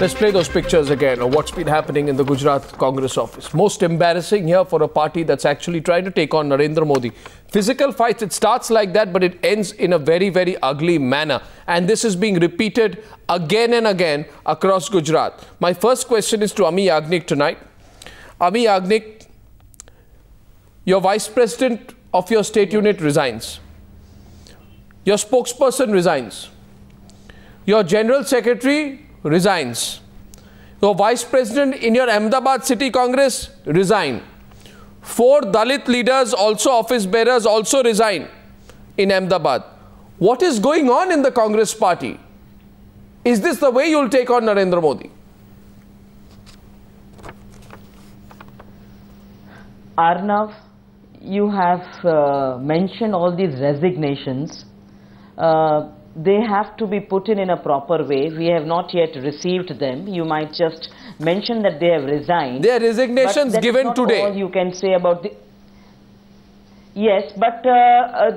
Let's play those pictures again of what's been happening in the Gujarat Congress office. Most embarrassing here for a party that's actually trying to take on Narendra Modi. Physical fights, it starts like that, but it ends in a very, very ugly manner. And this is being repeated again and again across Gujarat. My first question is to Amee Yagnik tonight. Amee Yagnik, your vice president of your state unit resigns. Your spokesperson resigns. Your general secretary resigns. Your vice president in your Ahmedabad city congress resign. 4 Dalit leaders, also office bearers, also resign in Ahmedabad. What is going on in the Congress party? Is this the way you'll take on Narendra Modi? Arnab, you have mentioned all these resignations. They have to be put in a proper way. We have not yet received them. You might just mention that they have resigned. Their resignations given today. All you can say about the... Yes, but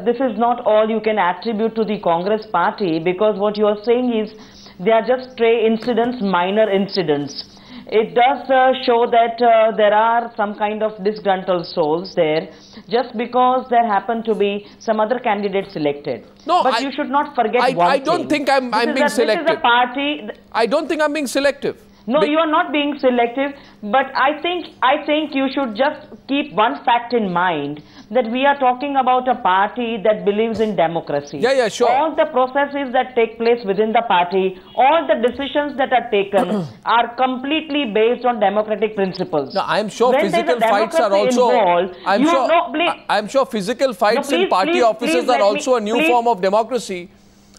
this is not all you can attribute to the Congress party, because what you are saying is they are just stray incidents, minor incidents. It does show that there are some kind of disgruntled souls there, just because there happen to be some other candidates selected. No, but you should not forget one thing. I don't think I'm being selective. This is a party. I don't think I'm being selective. No, you are not being selective, but I think you should just keep one fact in mind, that we are talking about a party that believes in democracy. Yeah, sure. All the processes that take place within the party, all the decisions that are taken are completely based on democratic principles. No, I'm sure physical fights are also... I'm sure physical fights in party offices are also a new form of democracy.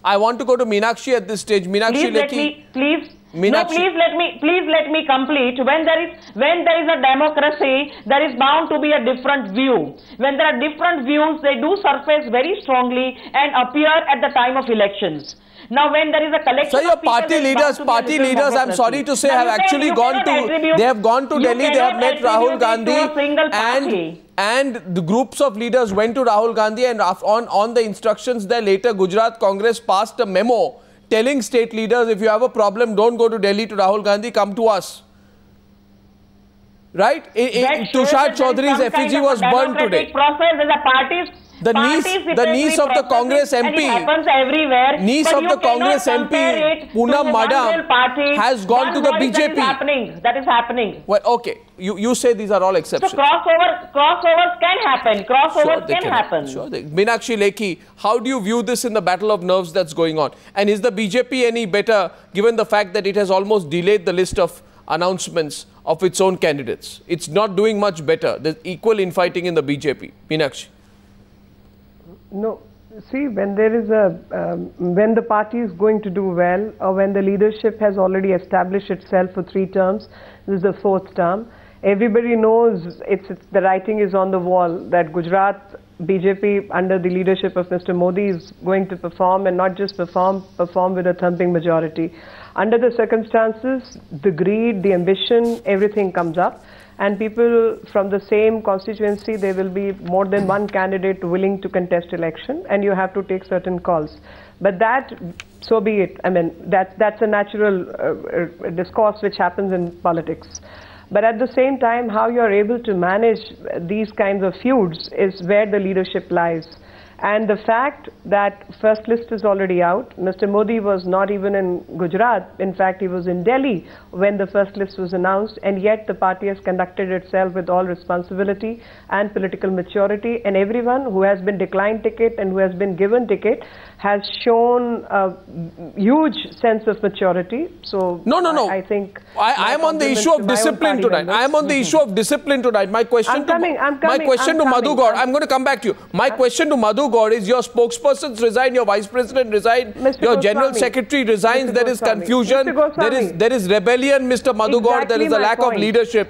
I want to go to Meenakshi at this stage. Meenakshi Lekhi. Please let me complete. When there is a democracy, there is bound to be a different view. When there are different views, they do surface very strongly and appear at the time of elections. Now, when there is a collection, so your party leaders, I'm sorry to say, have actually gone to. They have gone to Delhi. They have met Rahul Gandhi, and the groups of leaders went to Rahul Gandhi, and on the instructions there later, Gujarat Congress passed a memo telling state leaders, if you have a problem, don't go to Delhi to Rahul Gandhi, come to us. Right? Tushar Chaudhary's effigy was burned today. The niece of the Congress MP, Poonam Madam, has gone to the BJP. That is happening. Well, okay. You say these are all exceptions. So crossovers can happen. Crossovers can happen. Sure. Meenakshi Lekhi, how do you view this in the battle of nerves that's going on? And is the BJP any better, given the fact that it has almost delayed the list of announcements of its own candidates? It's not doing much better. There's equal infighting in the BJP. Meenakshi. No, see, when there is when the party is going to do well, or when the leadership has already established itself for 3 terms, this is the 4th term, everybody knows the writing is on the wall that Gujarat BJP under the leadership of Mr. Modi is going to perform, and not just perform with a thumping majority. Under the circumstances, the greed, the ambition, everything comes up. And people from the same constituency, there will be more than one candidate willing to contest election, and you have to take certain calls. But that, so be it. I mean, that's a natural discourse which happens in politics. But at the same time, how you're able to manage these kinds of feuds is where the leadership lies. And the fact that first list is already out, Mr. Modi was not even in Gujarat. In fact, he was in Delhi when the first list was announced, and yet the party has conducted itself with all responsibility and political maturity, and everyone who has been declined ticket and who has been given ticket has shown a huge sense of maturity. So no. I think I am on the issue of discipline tonight. I am on the issue of discipline tonight. My question to Madhu Gaud. I'm going to come back to you. My question to Madhu Gaud is: your spokespersons resign, your vice president resign, your general secretary resigns. There is confusion. There is rebellion, Mr. Madhu Gaud. There is a lack of leadership.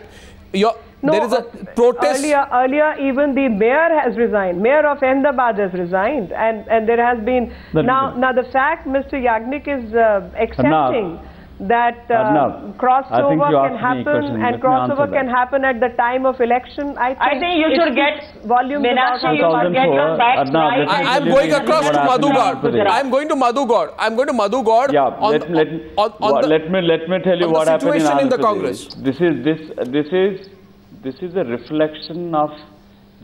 There is a protest. Earlier, even the mayor has resigned. Mayor of Ahmedabad has resigned, and there has been now the fact Mr. Yagnik is accepting that Arnab, crossover can happen, and crossover can happen at the time of election. I think you should get volume. Meenakshi, you should get your facts right. I'm going across to Madhu Gaud. I'm going to Madhu Gaud. I'm going to Madhu Gaud. Yeah, let me tell you what happened in the Congress. This is a reflection of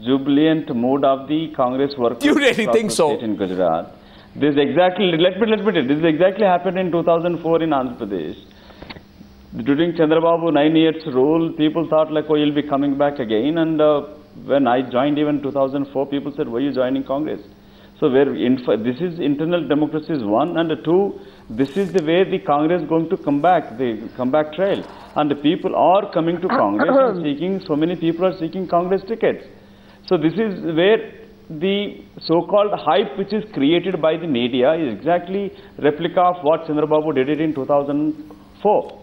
jubilant mood of the Congress workers. You really think so? In Gujarat. This exactly, let me tell you, this exactly happened in 2004 in Andhra Pradesh. During Chandrababu 9 years rule, people thought like, oh, you'll be coming back again. And when I joined even 2004, people said, why are you joining Congress? So this is internal democracy is one, and two, this is the way the Congress is going to come back, the comeback trail. And the people are coming to Congress and seeking, so many people are seeking Congress tickets. So this is where the so-called hype which is created by the media is exactly replica of what Chandrababu did it in 2004.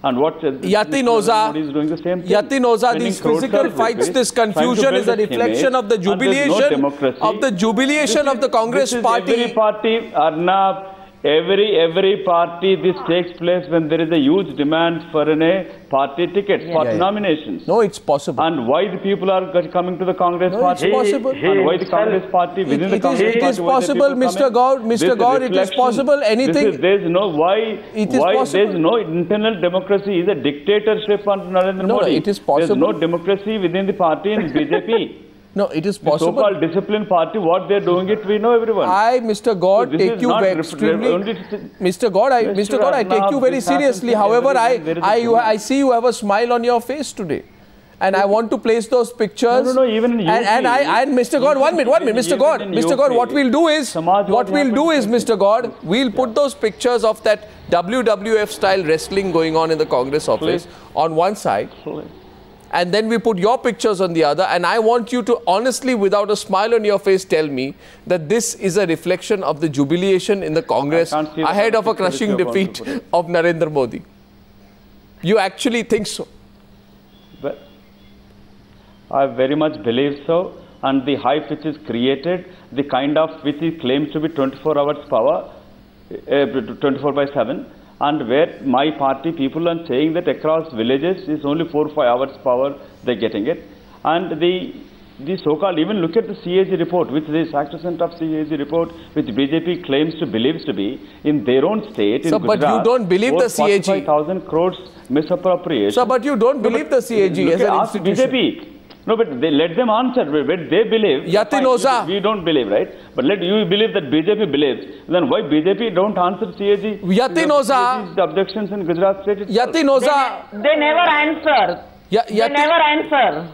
And what Yatin Oza is doing the same thing. Yatin Oza, these physical fights, this confusion is a reflection of the jubilation of the Congress party. Every party, Arnab, every party, this takes place when there is a huge demand for a party ticket, party nominations. No, it's possible. And why the people are coming to the Congress party? It's possible. And why the Congress party within the Congress party? It is possible, Mr. Gaud, it is possible. Anything. There is no there is no internal democracy. Is a dictatorship under Narendra Modi. No, it is possible. There is no democracy within the party in BJP. No, it is possible. The so-called disciplined party, what they are doing it, we know everyone. Mr. Gaud, so take you very extremely. Mr. Gaud, I take you very seriously. However, I see you have a smile on your face today. And I want to place those pictures. No, even in UP. And Mr. Gaud, one minute, Mr. Gaud, what we'll do is, Mr. Gaud, we'll put those pictures of that WWF style wrestling going on in the Congress office on one side. And then we put your pictures on the other, and I want you to honestly, without a smile on your face, tell me that this is a reflection of the jubilation in the Congress ahead of a crushing defeat of Narendra Modi. You actually think so? Well, I very much believe so, and the hype which is created, the kind of which he claims to be 24 hours power, 24/7, and where my party people are saying that across villages is only 4 or 5 hours power they're getting it. And the so-called, even look at the CAG report, which the accent of CAG report, which BJP claims to believes to be in their own state. So, but you don't believe the CAG? 45,000 crores misappropriation. So, but you don't believe the CAG as an institution? BJP. No, but they let them answer. But they believe. Yatin Oza. We don't believe, right? But let you believe that BJP believes. Then why BJP don't answer CAG? Yatin Oza. The objections in Gujarat state itself. Yatin Oza. They never answer. They never answer.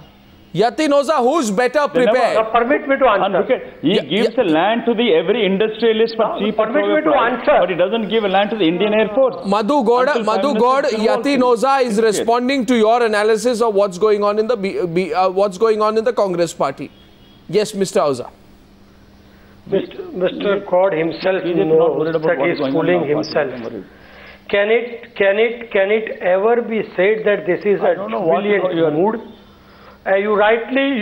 Yatin Oza, who's better prepared? Permit me to answer. He gives a land to the every industrialist for cheap petroleum price, but he doesn't give a land to the Indian Air Force. Madhu Gaud, Yatin Oza is responding to your analysis of what's going on in the Congress party. Yes, Mr. Oza. Mr. Gaud himself knows that he is fooling himself. Can it ever be said that this is a jubilant mood? You rightly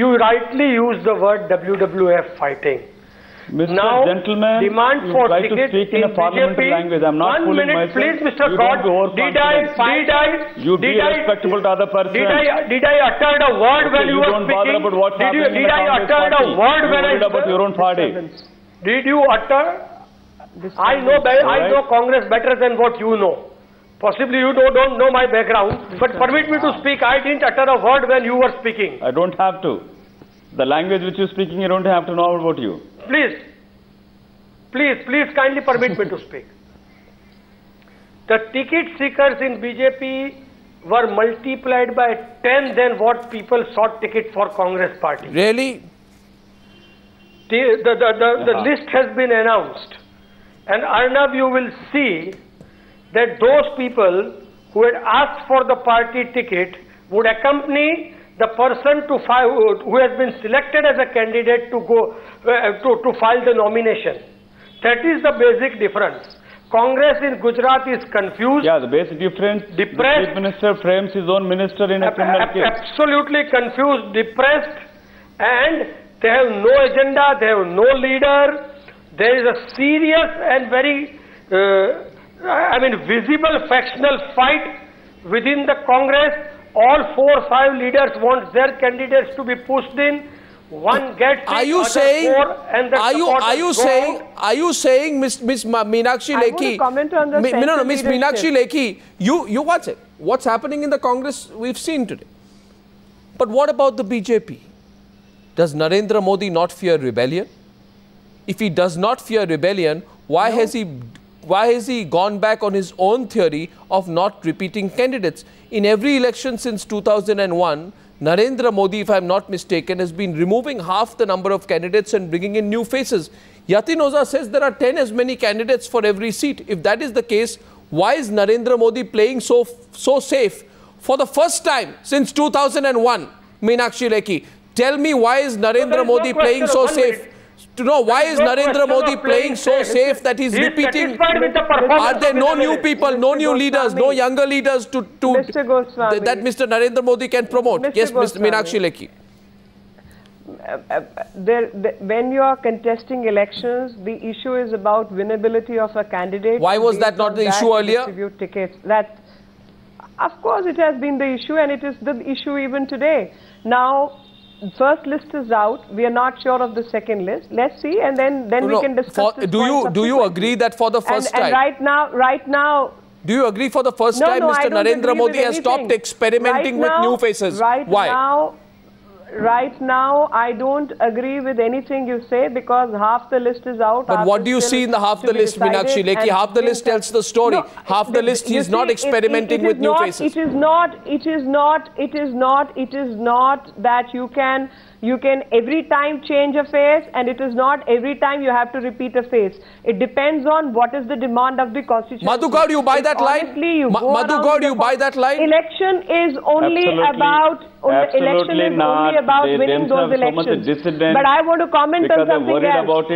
use the word WWF fighting. Mr. Now, Gentleman, demand for try to speak in a parliamentary language. I'm not fooling myself. 1 minute, please, Mr. Gaud. You be respectful to other person. Did I utter a word when you were speaking? Don't bother about what's happening in the Congress Did I utter a word when I spoke? About your own party. Did you utter? I know Congress better than what you know. Possibly you don't know my background, but permit me to speak. I didn't utter a word when you were speaking. I don't have to. The language which you're speaking, you don't have to know about you. Please kindly permit me to speak. The ticket seekers in BJP were multiplied by 10 than what people sought ticket for Congress party. Really? The list has been announced. And Arnab, you will see that those people who had asked for the party ticket would accompany the person who has been selected as a candidate to go to file the nomination. That is the basic difference. Congress in Gujarat is confused. Yeah, the basic difference. Depressed. The chief minister frames his own minister in a criminal case. Absolutely confused, depressed, and they have no agenda. They have no leader. There is a serious and very visible factional fight within the Congress. All 4 or 5 leaders want their candidates to be pushed in. One gets it, are you saying, Miss Meenakshi Lekhi? Comment on the no, Miss Meenakshi Lekhi, you watch it. What's happening in the Congress we've seen today. But what about the BJP? Does Narendra Modi not fear rebellion? If he does not fear rebellion, why has he gone back on his own theory of not repeating candidates? In every election since 2001, Narendra Modi, if I'm not mistaken, has been removing half the number of candidates and bringing in new faces. Yatin Oza says there are 10 as many candidates for every seat. If that is the case, why is Narendra Modi playing so safe for the first time since 2001? Meenakshi Lekhi, tell me, why is Narendra Modi playing so safe? To know why is Narendra Modi playing so safe that he's repeating? Are there no new people, no new leaders, no younger leaders that Mr. Narendra Modi can promote? Yes, Mr. Meenakshi Lekhi. When you are contesting elections, the issue is about winnability of a candidate. Why was that not the issue earlier? Distribute tickets. Of course, it has been the issue, and it is the issue even today. Now, first list is out. We are not sure of the second list. Let's see, and then we can discuss. Do you agree that for the first time? And right now. Do you agree for the first time Mr. Narendra Modi has stopped experimenting with new faces? Why? Right now, I don't agree with anything you say because half the list is out. But what do you see in the half the list, Meenakshi Lekhi? Half the list tells the story. No, half the list is not experimenting with new faces. It is not that you can every time change a face, and it is not every time you have to repeat a face. It depends on what is the demand of the constitution. Madhu Gaud, you buy that line? Madhu Gaud, you buy that line? Election is only about winning those elections. But I want to comment on something else. What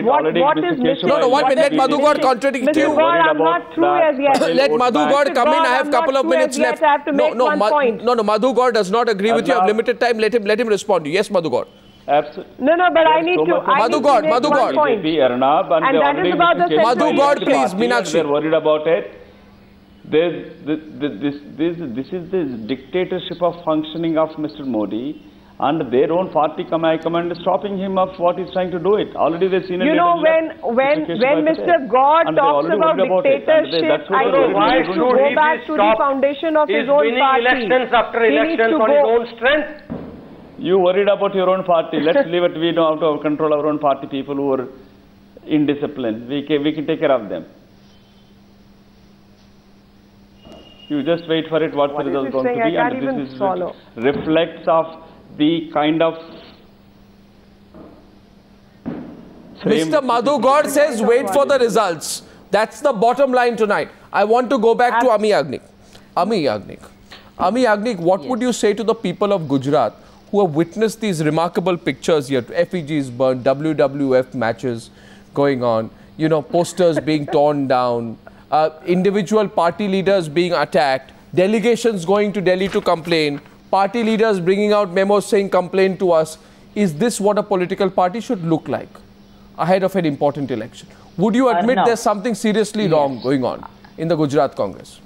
is missing? No, let Madhu Gaud contradict you. I'm not through as yet. Let Madhu Gaud come in. I have a couple of minutes left. No, Madhu Gaud does not agree with you. I have limited time. Let him respond to you. Yes, Madhu Gaud. Absolutely. No, but I need to. Madhu Gaud. Arnab, and that is about the Madhu Gaud, please, Meenakshi. They're worried about it. This is the dictatorship of functioning of Mr. Modi, and their own party command is stopping him of what he's trying to do it. Already they've seen it. You know, when Mr. Gaud talks about dictatorship, I think he needs to go back to the foundation of his own party. Elections after elections on his own strength. You worried about your own party. Let's leave it. We know how to control our own party people who are indisciplined. We can take care of them. You just wait for it. What the result is going to be, and this is reflects of the kind of. Mr. Madhu Gaud says, wait for the results. That's the bottom line tonight. I want to go back to Amee Yagnik. Amee Yagnik, what would you say to the people of Gujarat who have witnessed these remarkable pictures here? Effigies burned, WWF matches going on, you know, posters being torn down, individual party leaders being attacked, delegations going to Delhi to complain, party leaders bringing out memos saying complain to us. Is this what a political party should look like ahead of an important election? Would you admit there's something seriously wrong going on in the Gujarat Congress?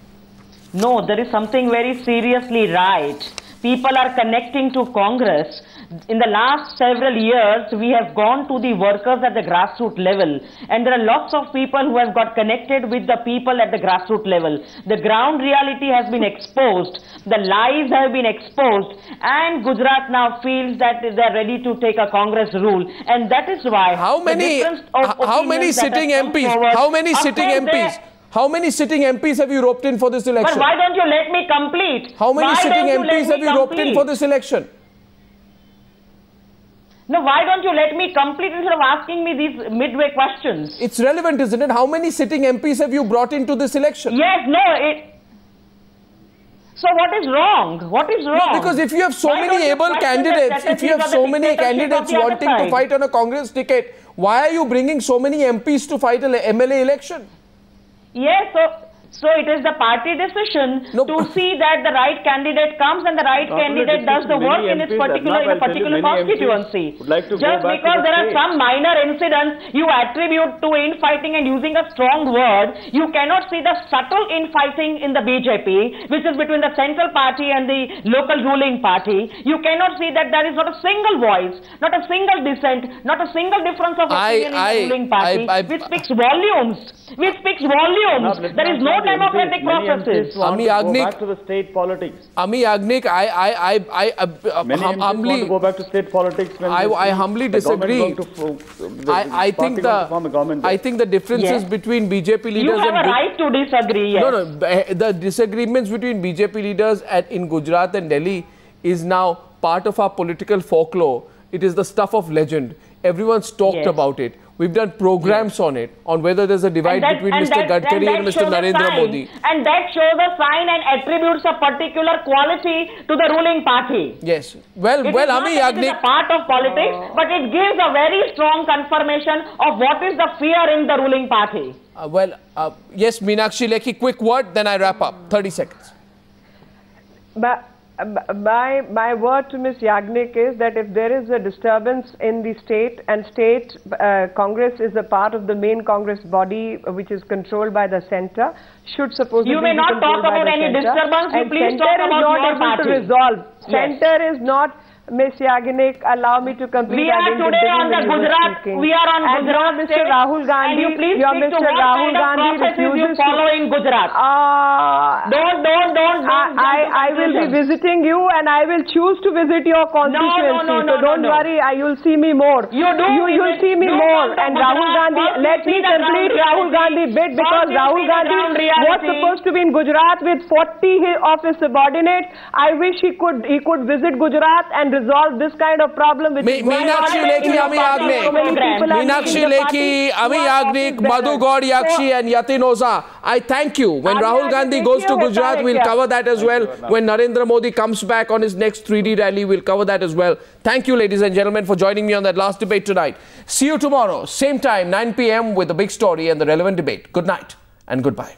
No, there is something very seriously right. People are connecting to Congress. In the last several years, we have gone to the workers at the grassroots level, and there are lots of people who have got connected with the people at the grassroots level. The ground reality has been exposed, the lies have been exposed, and Gujarat now feels that they are ready to take a Congress rule, and that is why how many sitting MPs? How many sitting MPs have you roped in for this election? But why don't you let me complete? How many sitting MPs have you roped in for this election? No, why don't you let me complete instead of asking me these midway questions? It's relevant, isn't it? How many sitting MPs have you brought into this election? Yes, so what is wrong? What is wrong? No, because if you have so many able candidates, wanting to fight on a Congress ticket, why are you bringing so many MPs to fight an MLA election? Yes, So it is the party decision to see that the right candidate comes and the right candidate does the work in its particular constituency. Just because there are some minor incidents you attribute to infighting and using a strong word, you cannot see the subtle infighting in the BJP, which is between the central party and the local ruling party. You cannot see that there is not a single voice, not a single dissent, not a single difference of opinion in the ruling party, which speaks volumes. There is no democratic processes. Amee Yagnik, go back to the state politics. Amee Yagnik, I humbly want to go back to state politics. When I humbly disagree. I think the differences between BJP leaders. You have a right to disagree. Yes. No, the disagreements between BJP leaders in Gujarat and Delhi is now part of our political folklore. It is the stuff of legend. Everyone's talked about it. We've done programs on it, on whether there's a divide between Mr. Gadkari and Mr. Narendra Modi. And that shows a sign and attributes a particular quality to the ruling party. Yes. Well, Amee Yagnik. It is a part of politics, but it gives a very strong confirmation of what is the fear in the ruling party. Yes, Meenakshi Lekhi, quick word, then I wrap up. 30 seconds. My word to Ms. Yagnik is that if there is a disturbance in the state and Congress is a part of the main Congress body which is controlled by the centre, should supposedly you may not talk about any disturbance, you please talk about your party. Centre is not. Ms. Yagnik, allow me to complete. We are today on the Gujarat. We are on Gujarat Mr. Rahul Gandhi. And you please speak to what kind of processes you follow in Gujarat. Don't. I will be visiting you and I will choose to visit your constituency. So don't worry, you'll see me more. You'll see me more. And Rahul Gandhi, let me complete Rahul Gandhi bit, because Rahul Gandhi was supposed to be in Gujarat with 40 of his subordinates. I wish he could visit Gujarat and resolve this kind of problem with Meenakshi Lekhi, Amee Yagnik, Madhu Gaud Yaskhi and Yatin Oza. I thank you. When Rahul Gandhi goes to Gujarat, we'll cover that as well. When Narendra Modi comes back on his next 3D rally, we'll cover that as well. Thank you, ladies and gentlemen, for joining me on that last debate tonight. See you tomorrow, same time, 9 p.m. with the big story and the relevant debate. Good night and goodbye.